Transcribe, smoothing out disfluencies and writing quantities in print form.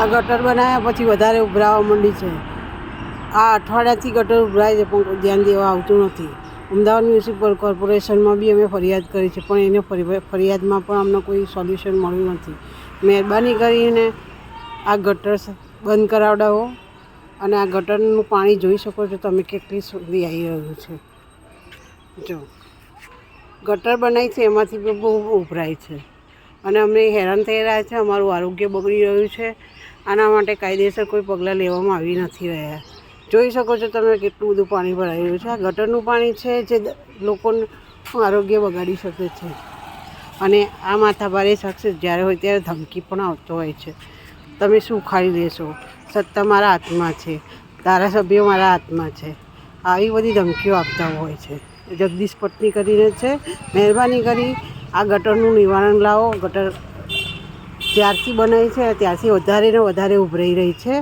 આ ગટર બનાવ્યા પછી વધારે ઉભરાવા માંડી છે. આ અઠવાડિયાથી ગટર ઉભરાય છે પણ ધ્યાન દેવા આવતું નથી. અમદાવાદ મ્યુનિસિપલ કોર્પોરેશનમાં બી અમે ફરિયાદ કરી છે પણ એને ફરિયાદમાં પણ અમને કોઈ સોલ્યુશન મળ્યું નથી. મહેરબાની કરીને આ ગટર બંધ કરાવડાવો અને આ ગટરનું પાણી જોઈ શકો છો તમે કેટલી સુધી આવી રહ્યું છે. જો ગટર બનાવી છે એમાંથી બહુ ઉભરાય છે અને અમે હેરાન થઈ રહ્યા છે. અમારું આરોગ્ય બગડી રહ્યું છે. આના માટે કાયદેસર કોઈ પગલાં લેવામાં આવી નથી રહ્યા. જોઈ શકો છો તમે કેટલું બધું પાણી ભરાઈ રહ્યું છે. આ ગટરનું પાણી છે જે લોકોનું આરોગ્ય બગાડી શકે છે અને આ માથાભારે શખ્સ જ્યારે હોય ત્યારે ધમકી પણ આવતો હોય છે. તમે શું ઉખાડી લેશો, સત્તા મારા હાથમાં છે, ધારાસભ્યો મારા હાથમાં છે, આવી બધી ધમકીઓ આપતા હોય છે. જગદીશ પટની કરીને છે. મહેરબાની કરી આ ગટરનું નિવારણ લાવો. ગટર જ્યારથી બનાવી છે ત્યારથી વધારે ને વધારે ઉભરાઈ રહી છે.